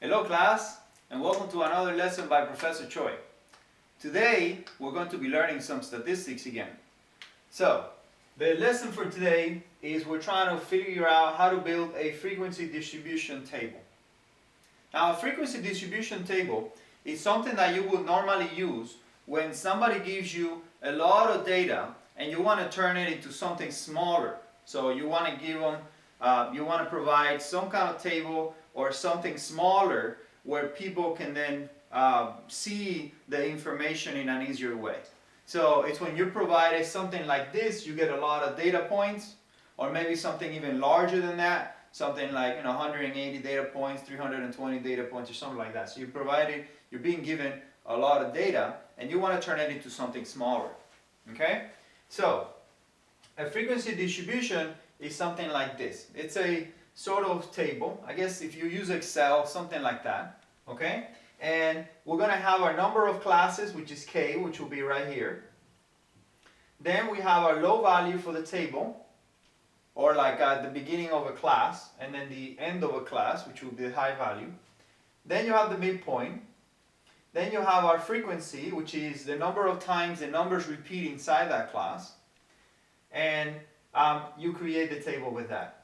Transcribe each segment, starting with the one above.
Hello class, and welcome to another lesson by Professor Choi. Today we're going to be learning some statistics again. So the lesson for today is we're trying to figure out how to build a frequency distribution table. Now a frequency distribution table is something that you would normally use when somebody gives you a lot of data and you want to turn it into something smaller. So you want to give them, you want to provide some kind of table or something smaller where people can then see the information in an easier way. So it's when you provide something like this, you get a lot of data points, or maybe something even larger than that, something like 180 data points, 320 data points, or something like that. So you're being given a lot of data, and you want to turn it into something smaller. Okay? So a frequency distribution is something like this. It's a sort of table. I guess if you use Excel, something like that. Okay? And we're going to have our number of classes, which is K, which will be right here. Then we have our low value for the table, or like at the beginning of a class, and then the end of a class, which will be the high value. Then you have the midpoint. Then you have our frequency, which is the number of times the numbers repeat inside that class. And you create the table with that.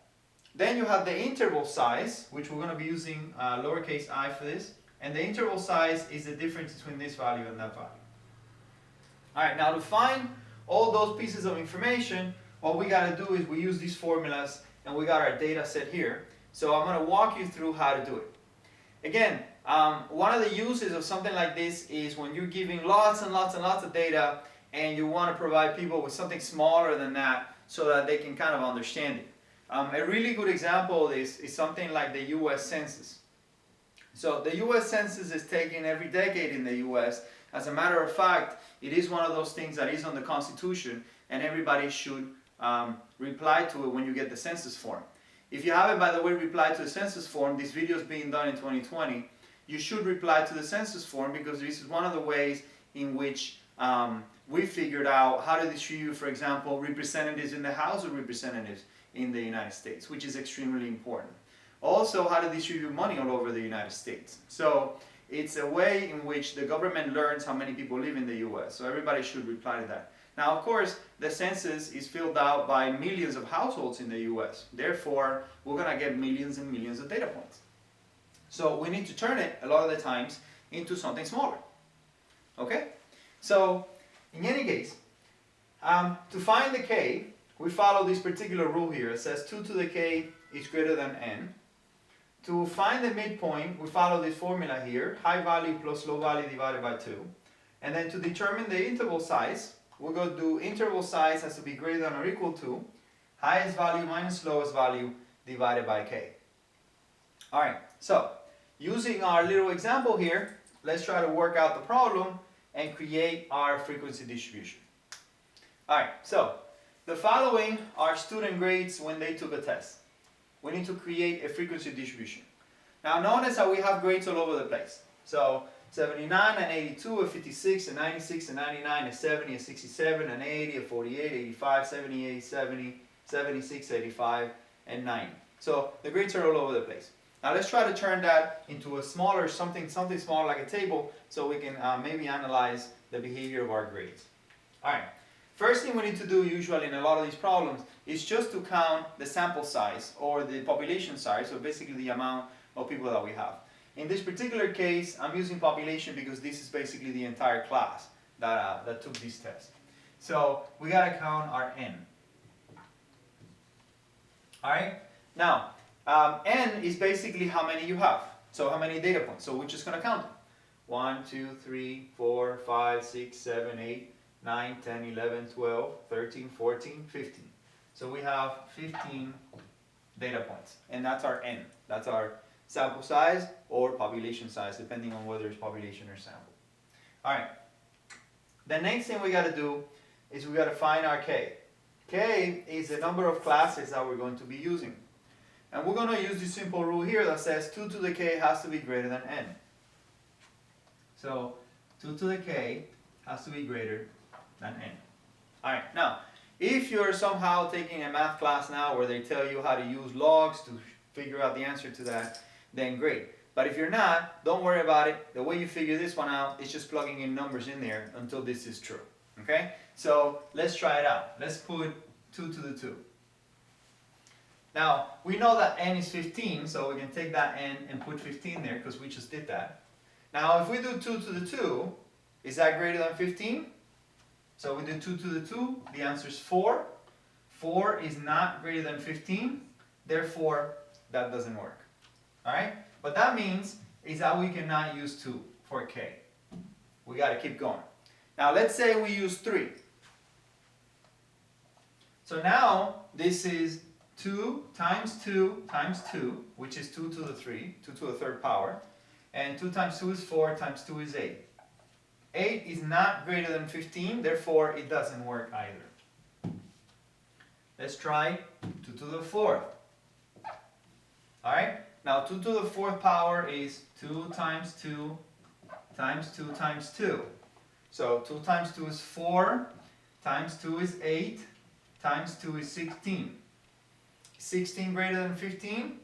Then you have the interval size, which we're going to be using lowercase I for this. And the interval size is the difference between this value and that value. Alright, now to find all those pieces of information, what we got to do is we use these formulas, and we got our data set here. So I'm going to walk you through how to do it. Again, one of the uses of something like this is when you're giving lots and lots and lots of data, and you want to provide people with something smaller than that so that they can kind of understand it. A really good example of this is something like the U.S. Census. So the U.S. Census is taken every decade in the U.S. As a matter of fact, it is one of those things that is on the Constitution, and everybody should reply to it when you get the census form. If you haven't, by the way, replied to the census form, this video is being done in 2020, you should reply to the census form, because this is one of the ways in which we figured out how to distribute, for example, representatives in the House of Representatives in the United States, which is extremely important. Also, how to distribute money all over the United States. So it's a way in which the government learns how many people live in the U.S. So everybody should reply to that. Now, of course, the census is filled out by millions of households in the U.S. Therefore, we're going to get millions and millions of data points. So we need to turn it, a lot of the times, into something smaller. Okay? So, in any case, to find the K, we follow this particular rule here. It says 2 to the K is greater than n. To find the midpoint, we follow this formula here, high value plus low value divided by 2. And then to determine the interval size, we're going to do interval size has to be greater than or equal to highest value minus lowest value divided by K. Alright, so using our little example here, let's try to work out the problem and create our frequency distribution. Alright, so the following are student grades when they took a test. We need to create a frequency distribution. Now notice how we have grades all over the place. So 79 and 82, a 56, a 96, a 99, a 70, a 67, an 80, a 48, 85, 78, 70, 76, 85, and 90. So the grades are all over the place. Now let's try to turn that into a smaller, something smaller like a table, so we can maybe analyze the behavior of our grades. Alright. First thing we need to do usually in a lot of these problems is just to count the sample size or the population size, so basically the amount of people that we have. In this particular case, I'm using population because this is basically the entire class that took this test. So we got to count our n. Alright? Now, n is basically how many you have. So how many data points. So we're just going to count them. 1, 2, 3, 4, 5, 6, 7, 8, 9, 10, 11, 12, 13, 14, 15. So we have 15 data points. And that's our n. That's our sample size or population size, depending on whether it's population or sample. Alright. The next thing we got to do is we got to find our K. K is the number of classes that we're going to be using. And we're going to use this simple rule here that says 2 to the K has to be greater than n. So 2 to the K has to be greater than n. Alright, now, if you're somehow taking a math class now where they tell you how to use logs to figure out the answer to that, then great. But if you're not, don't worry about it. The way you figure this one out is just plugging in numbers in there until this is true. Okay? So let's try it out. Let's put 2 to the 2. Now, we know that n is 15, so we can take that n and put 15 there because we just did that. Now, if we do 2 to the 2, is that greater than 15? So we do 2 to the 2, the answer is 4. 4 is not greater than 15, therefore that doesn't work. Alright? What that means is that we cannot use 2 for k. We got to keep going. Now let's say we use 3. So now this is 2 times 2 times 2, which is 2 to the 3, 2 to the third power. And 2 times 2 is 4, times 2 is 8. 8 is not greater than 15, therefore it doesn't work either. Let's try 2 to the 4th. Alright? Now 2 to the 4th power is 2 times 2 times 2 times 2. So 2 times 2 is 4, times 2 is 8, times 2 is 16. 16 greater than 15?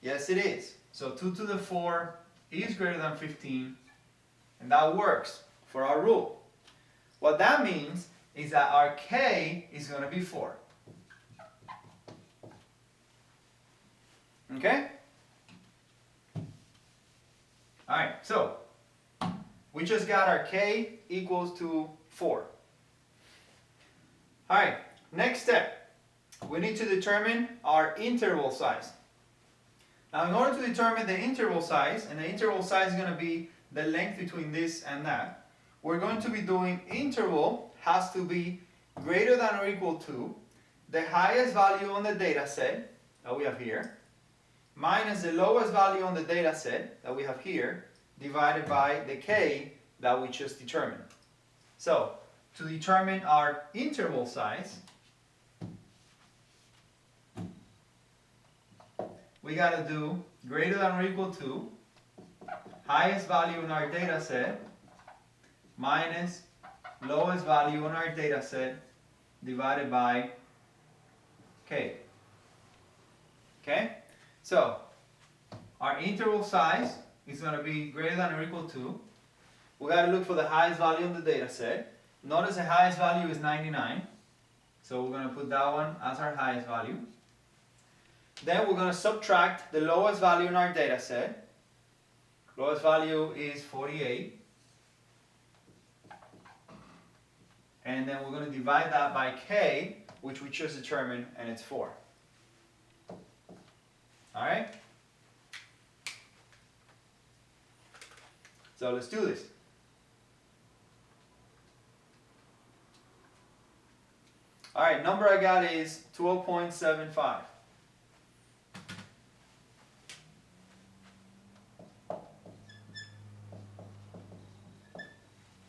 Yes, it is. So 2 to the 4 is greater than 15, and that works for our rule. What that means is that our k is going to be 4. Okay? Alright, so we just got our k equals to 4. Alright, next step. We need to determine our interval size. Now, in order to determine the interval size, and the interval size is going to be the length between this and that, we're going to be doing interval has to be greater than or equal to the highest value on the data set that we have here, minus the lowest value on the data set that we have here, divided by the k that we just determined. So, to determine our interval size, we got to do greater than or equal to highest value in our data set minus lowest value in our data set divided by k. Okay? So, our interval size is going to be greater than or equal to, we got to look for the highest value in the data set. Notice the highest value is 99. So we're going to put that one as our highest value. Then we're going to subtract the lowest value in our data set. Lowest value is 48. And then we're going to divide that by k, which we just determined, and it's 4. Alright? So let's do this. Alright, number I got is 12.75.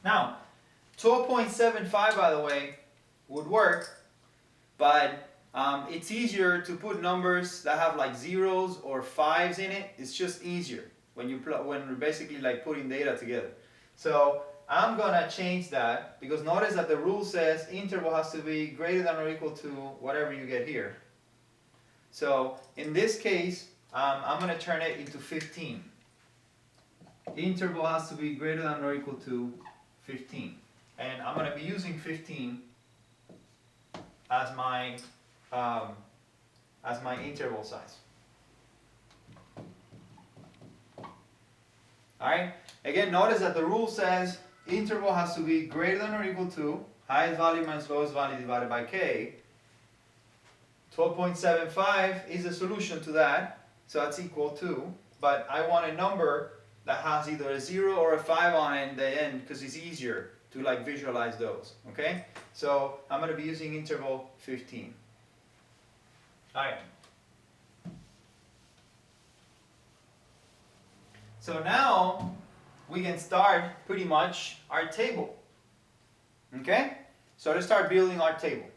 Now, 12.75, by the way, would work, but it's easier to put numbers that have like zeros or 5s in it. It's just easier when you're basically like putting data together. So I'm gonna change that because notice that the rule says interval has to be greater than or equal to whatever you get here. So in this case, I'm gonna turn it into 15. Interval has to be greater than or equal to 15. And I'm going to be using 15 as my interval size. Alright? Again, notice that the rule says interval has to be greater than or equal to highest value minus lowest value divided by k. 12.75 is the solution to that, so that's equal to, but I want a number that has either a 0 or a 5 on it in the end because it's easier to like visualize those. Okay? So I'm going to be using interval 15. Alright. So now we can start pretty much our table. Okay? So let's start building our table.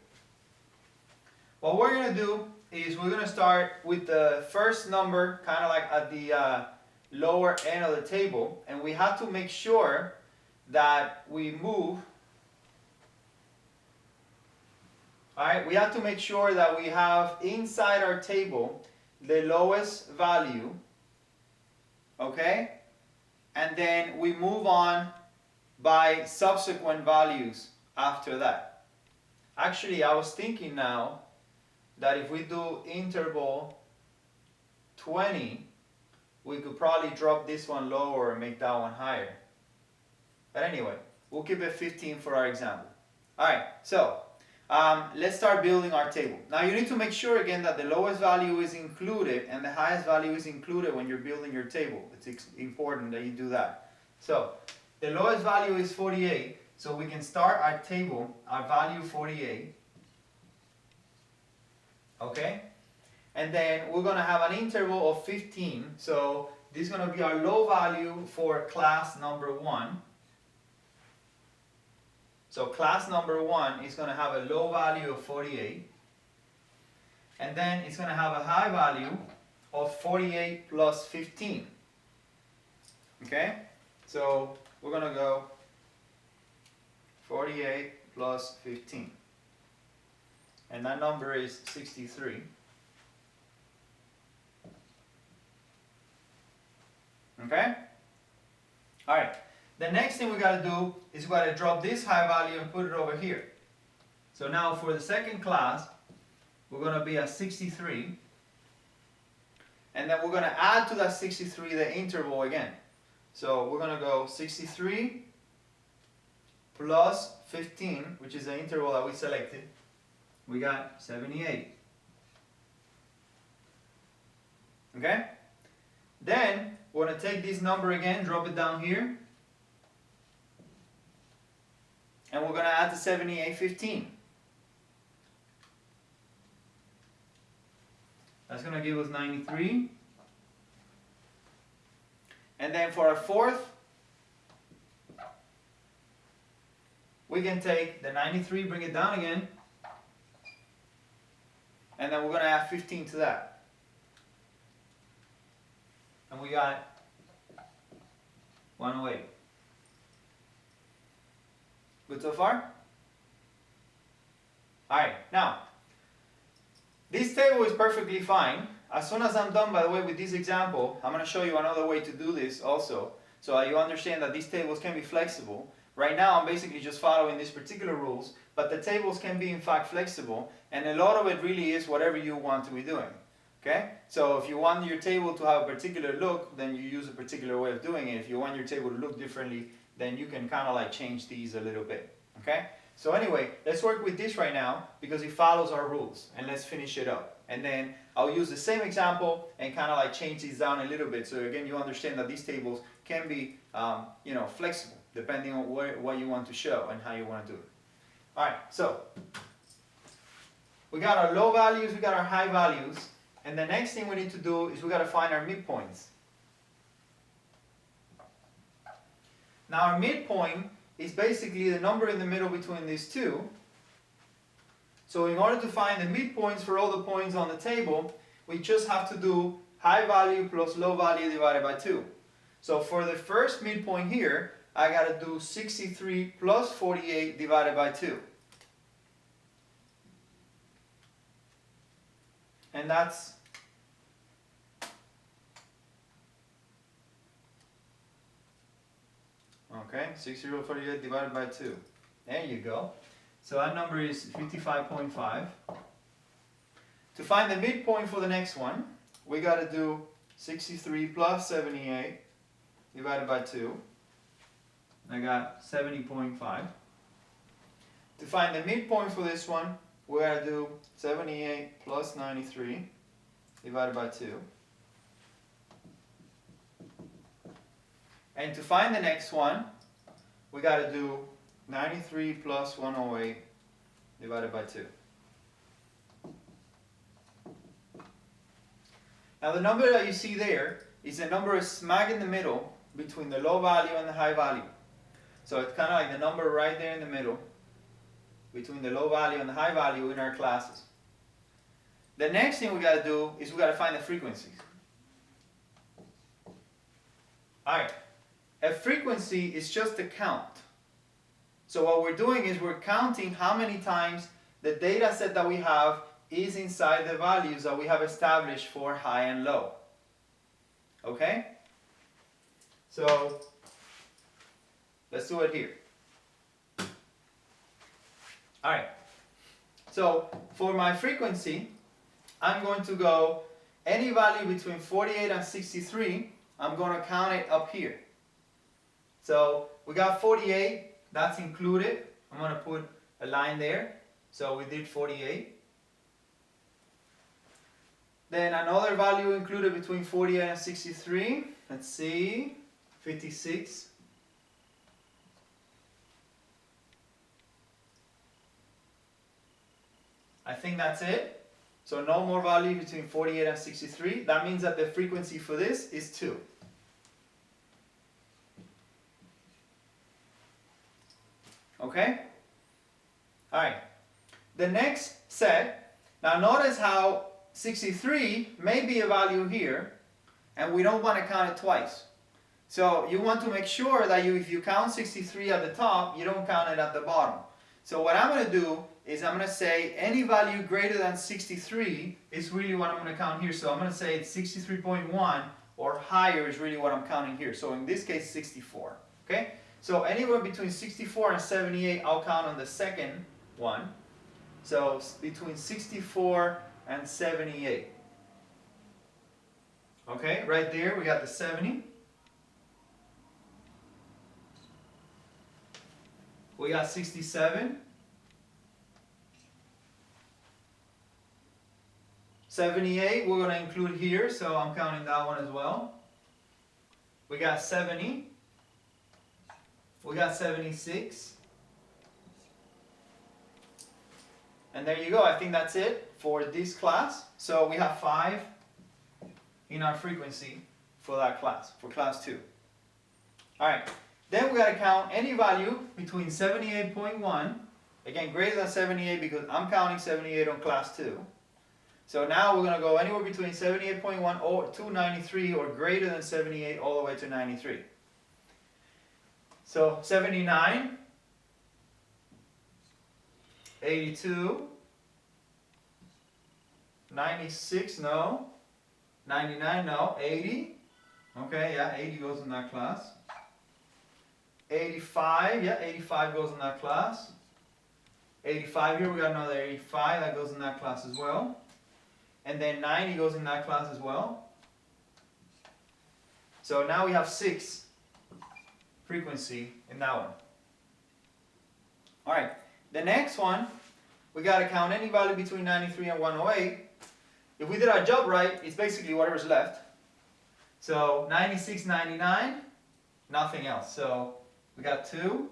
What we're going to do is we're going to start with the first number kind of like at the lower end of the table, and we have to make sure that we move. Alright, we have to make sure that we have inside our table the lowest value, okay? And then we move on by subsequent values after that. Actually, I was thinking now that if we do interval 20, we could probably drop this one lower and make that one higher. But anyway, we'll keep it 15 for our example. Alright, so let's start building our table. Now you need to make sure again that the lowest value is included and the highest value is included when you're building your table. It's important that you do that. So the lowest value is 48, so we can start our table, our value 48. Okay? And then we're going to have an interval of 15, so this is going to be our low value for class number 1. So class number 1 is going to have a low value of 48. And then it's going to have a high value of 48 plus 15. Okay? So we're going to go 48 plus 15. And that number is 63. Okay? Alright. The next thing we got to do is we got to drop this high value and put it over here. So now for the second class, we're going to be at 63. And then we're going to add to that 63 the interval again. So we're going to go 63 plus 15, which is the interval that we selected. We got 78. Okay? Then we're going to take this number again, drop it down here. And we're going to add the 78, 15. That's going to give us 93. And then for our fourth, we can take the 93, bring it down again. And then we're going to add 15 to that. And we got 108. Good so far? Alright, now, this table is perfectly fine. As soon as I'm done, by the way, with this example, I'm going to show you another way to do this also, so that you understand that these tables can be flexible. Right now, I'm basically just following these particular rules, but the tables can be in fact flexible, and a lot of it really is whatever you want to be doing. Okay? So if you want your table to have a particular look, then you use a particular way of doing it. If you want your table to look differently, then you can kind of like change these a little bit. Okay? So anyway, let's work with this right now because it follows our rules, and let's finish it up. And then I'll use the same example and kind of like change these down a little bit. So again, you understand that these tables can be, flexible depending on what you want to show and how you want to do it. All right, so we got our low values, we got our high values, and the next thing we need to do is we got to find our midpoints. Now our midpoint is basically the number in the middle between these two. So in order to find the midpoints for all the points on the table, we just have to do high value plus low value divided by 2. So for the first midpoint here, I got to do 63 plus 48 divided by 2. And that's okay, 6048 divided by 2. There you go. So that number is 55.5. To find the midpoint for the next one, we got to do 63 plus 78 divided by 2. I got 70.5. To find the midpoint for this one, we got to do 78 plus 93 divided by 2. And to find the next one, we got to do 93 plus 108 divided by 2. Now the number that you see there is the number smack in the middle between the low value and the high value. So it's kind of like the number right there in the middle between the low value and the high value in our classes. The next thing we got to do is we got to find the frequencies. Alright, a frequency is just a count. So what we're doing is we're counting how many times the data set that we have is inside the values that we have established for high and low. Okay? So let's do it here. All right. So for my frequency, I'm going to go any value between 48 and 63, I'm going to count it up here. So we got 48, that's included. I'm going to put a line there. So we did 48. Then another value included between 48 and 63. Let's see, 56. I think that's it. So no more value between 48 and 63. That means that the frequency for this is 2. Okay? Alright. The next set, now notice how 63 may be a value here, and we don't want to count it twice. So you want to make sure that if you count 63 at the top, you don't count it at the bottom. So what I'm going to do is I'm going to say any value greater than 63 is really what I'm going to count here. So I'm going to say it's 63.1 or higher is really what I'm counting here. So in this case, 64. Okay? So anywhere between 64 and 78, I'll count on the second one. So between 64 and 78. Okay, right there we got the 70. We got 67. 78 we're going to include here, so I'm counting that one as well. We got 70. We got 76. And there you go. I think that's it for this class. So we have 5 in our frequency for that class, for class 2. Alright, then we got to count any value between 78.1, again greater than 78 because I'm counting 78 on class 2. So now we're going to go anywhere between 78.1 or to 93 or greater than 78 all the way to 93. So 79, 82, 96, no, 99, no, 80, okay, yeah, 80 goes in that class. 85, yeah, 85 goes in that class. 85 here, we got another 85, that goes in that class as well. And then 90 goes in that class as well. So now we have 6 frequency in that one. Alright, the next one, we got to count any value between 93 and 108. If we did our job right, it's basically whatever's left. So 96, 99, nothing else. So we got 2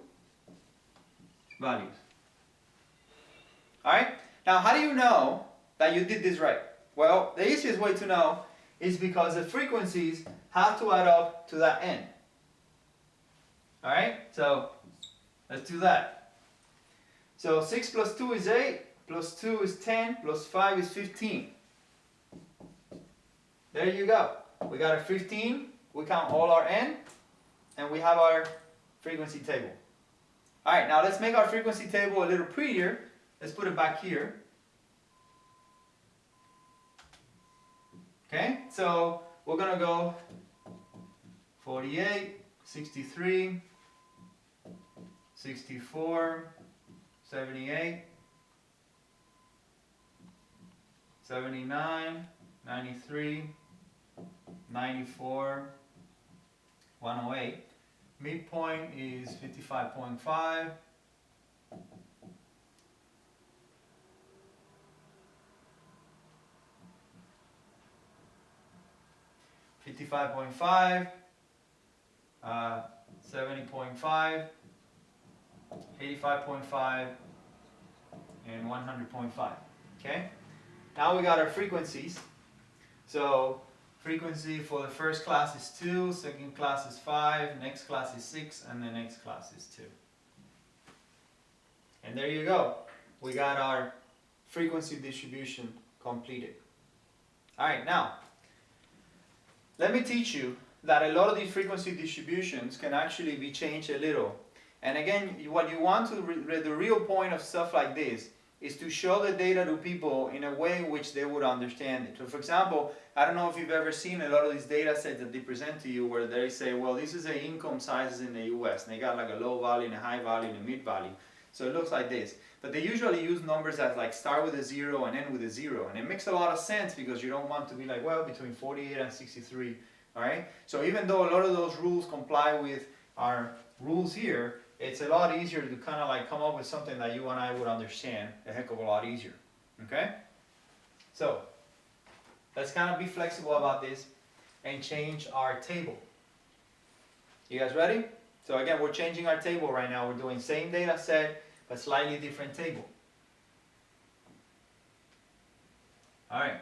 values. Alright, now how do you know that you did this right? Well, the easiest way to know is because the frequencies have to add up to that n. Alright, so let's do that. So 6 plus 2 is 8, plus 2 is 10, plus 5 is 15. There you go. We got a 15, we count all our n, and we have our frequency table. Alright, now let's make our frequency table a little prettier. Let's put it back here. Okay, so we're going to go 48, 63, 64, 78, 79, 93, 94, 108. Midpoint is 55.5. 55.5, 70.5, 85.5, and 100.5. Okay? Now we got our frequencies. So frequency for the first class is 2, second class is 5, next class is 6, and the next class is 2. And there you go. We got our frequency distribution completed. Alright, now let me teach you that a lot of these frequency distributions can actually be changed a little. And again, what you want to, the real point of stuff like this is to show the data to people in a way in which they would understand it. So for example, I don't know if you've ever seen a lot of these data sets that they present to you where they say, well, this is the income sizes in the US, and they got like a low value and a high value and a mid value. So it looks like this. But they usually use numbers that like start with a 0 and end with a 0. And it makes a lot of sense because you don't want to be like, well, between 48 and 63. All right? So even though a lot of those rules comply with our rules here, it's a lot easier to kind of like come up with something that you and I would understand a heck of a lot easier. Okay? So let's kind of be flexible about this and change our table. You guys ready? So again, we're changing our table right now. We're doing same data set, but slightly different table. All right.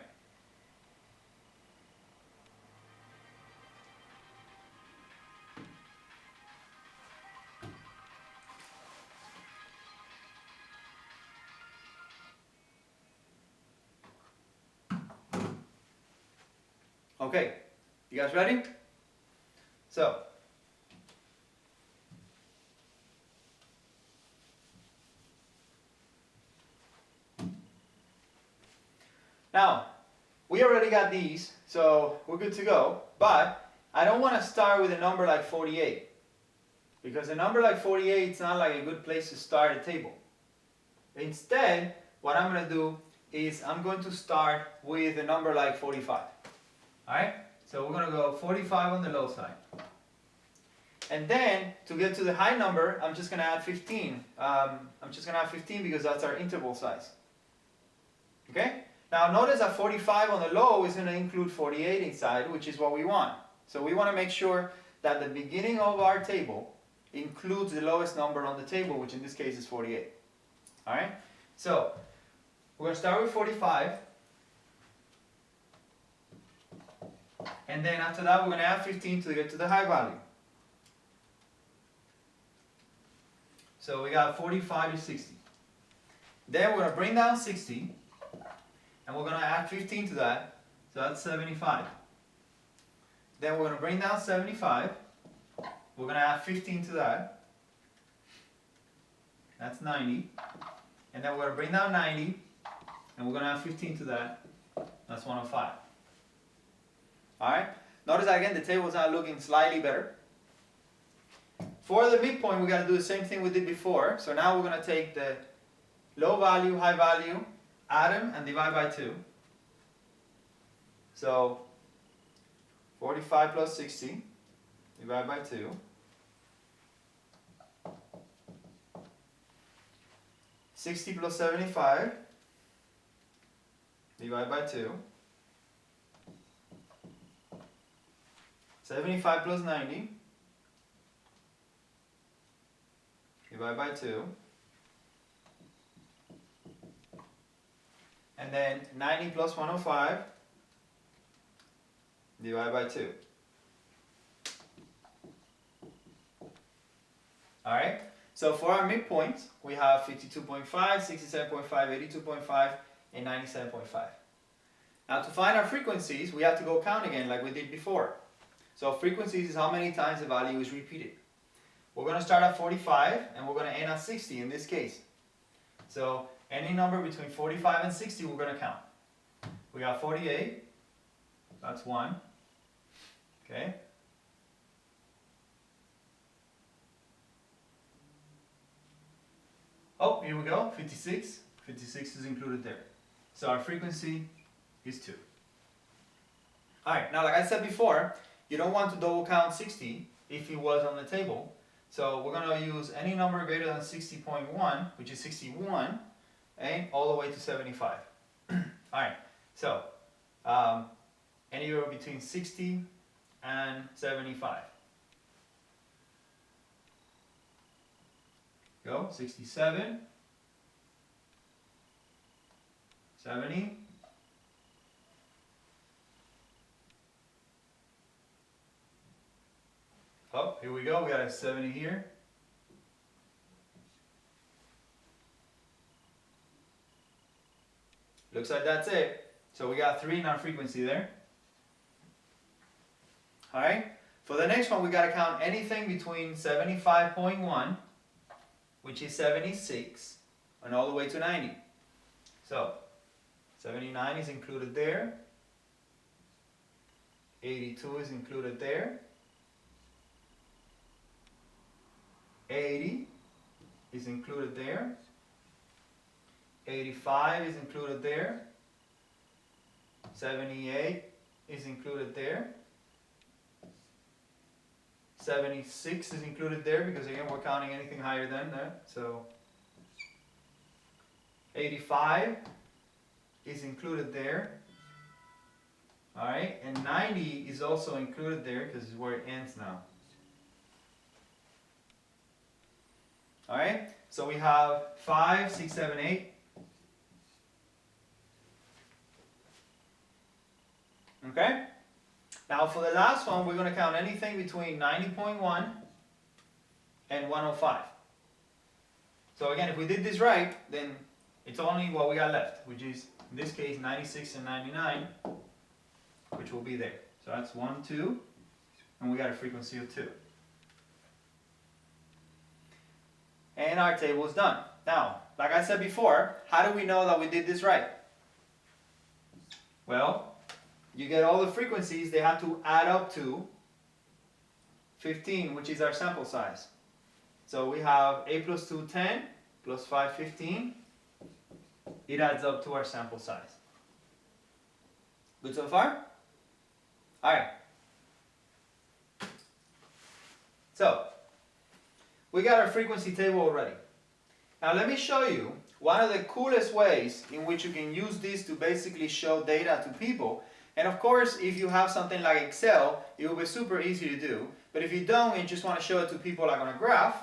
Okay, you guys ready? So, now, we already got these, so we're good to go, but I don't want to start with a number like 48, because a number like 48 is not like a good place to start a table. Instead, what I'm going to do is I'm going to start with a number like 45. Alright, so we're going to go 45 on the low side. And then, to get to the high number, I'm just going to add 15. I'm just going to add 15 because that's our interval size. Okay? Now notice that 45 on the low is going to include 48 inside, which is what we want. So we want to make sure that the beginning of our table includes the lowest number on the table, which in this case is 48. Alright? So, we're going to start with 45. And then after that, we're going to add 15 to get to the high value. So we got 45 is 60. Then we're going to bring down 60. And we're going to add 15 to that. So that's 75. Then we're going to bring down 75. We're going to add 15 to that. That's 90. And then we're going to bring down 90. And we're going to add 15 to that. That's 105. Alright? Notice that again, the table's now looking slightly better. For the midpoint, we got to do the same thing we did before. So now we're going to take the low value, high value, add them, and divide by 2. So 45 plus 60, divide by 2. 60 plus 75, divide by 2. 75 plus 90, divide by 2. And then 90 plus 105, divide by 2. Alright, so for our midpoints, we have 52.5, 67.5, 82.5, and 97.5. Now to find our frequencies, we have to go count again like we did before. So frequencies is how many times the value is repeated. We're going to start at 45 and we're going to end at 60 in this case. So any number between 45 and 60 we're going to count. We got 48, that's 1. Okay. Oh, here we go, 56. 56 is included there. So our frequency is 2. Alright, now like I said before, you don't want to double count 60 if it was on the table. So we're going to use any number greater than 60.1, which is 61, and all the way to 75. Alright, so anywhere between 60 and 75. Go, 67, 70, oh, here we go, we got a 70 here. Looks like that's it. So we got 3 in our frequency there. Alright, for the next one we got to count anything between 75.1, which is 76, and all the way to 90. So 79 is included there. 82 is included there. 80 is included there. 85 is included there. 78 is included there. 76 is included there because again we're counting anything higher than that. So 85 is included there. Alright, and 90 is also included there because it's where it ends now. Alright, so we have 5, 6, 7, 8. Okay? Now for the last one, we're going to count anything between 90.1 and 105. So again, if we did this right, then it's only what we got left, which is, in this case, 96 and 99, which will be there. So that's 1, 2, and we got a frequency of 2. And our table is done. Now, like I said before, how do we know that we did this right? Well, you get all the frequencies, they have to add up to 15, which is our sample size. So we have 8 plus 2, 10, plus 5, 15. It adds up to our sample size. Good so far? Alright. So, we got our frequency table already. Now let me show you one of the coolest ways in which you can use this to basically show data to people. And of course, if you have something like Excel, it will be super easy to do. But if you don't and you just want to show it to people like on a graph,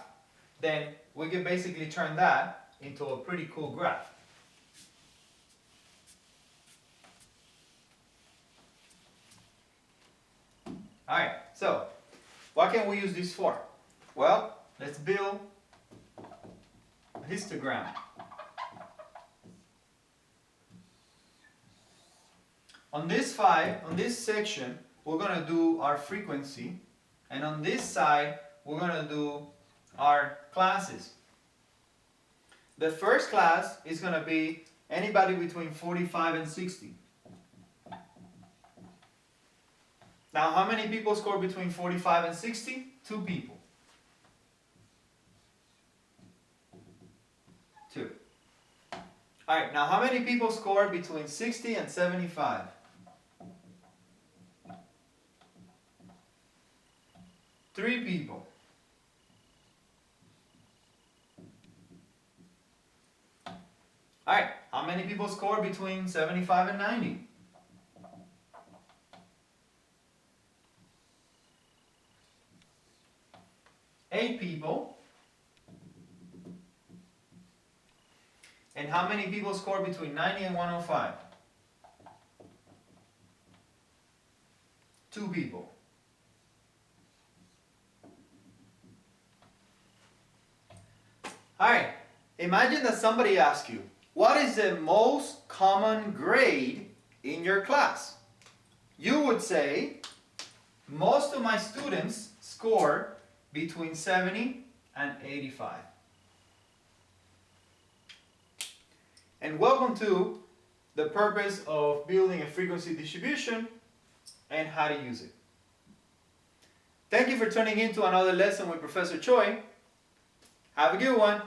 then we can basically turn that into a pretty cool graph. Alright, so what can we use this for? Well, let's build a histogram. On this section, we're going to do our frequency, and on this side, we're going to do our classes. The first class is going to be anybody between 45 and 60. Now, how many people score between 45 and 60? 2 people. 2. Alright, now how many people score between 60 and 75? 3 people. Alright, how many people score between 75 and 90? 8 people. And how many people score between 90 and 105? 2 people. Alright, imagine that somebody asks you, what is the most common grade in your class? You would say, most of my students score between 70 and 85. And welcome to the purpose of building a frequency distribution and how to use it. Thank you for tuning in to another lesson with Professor Choi. Have a good one.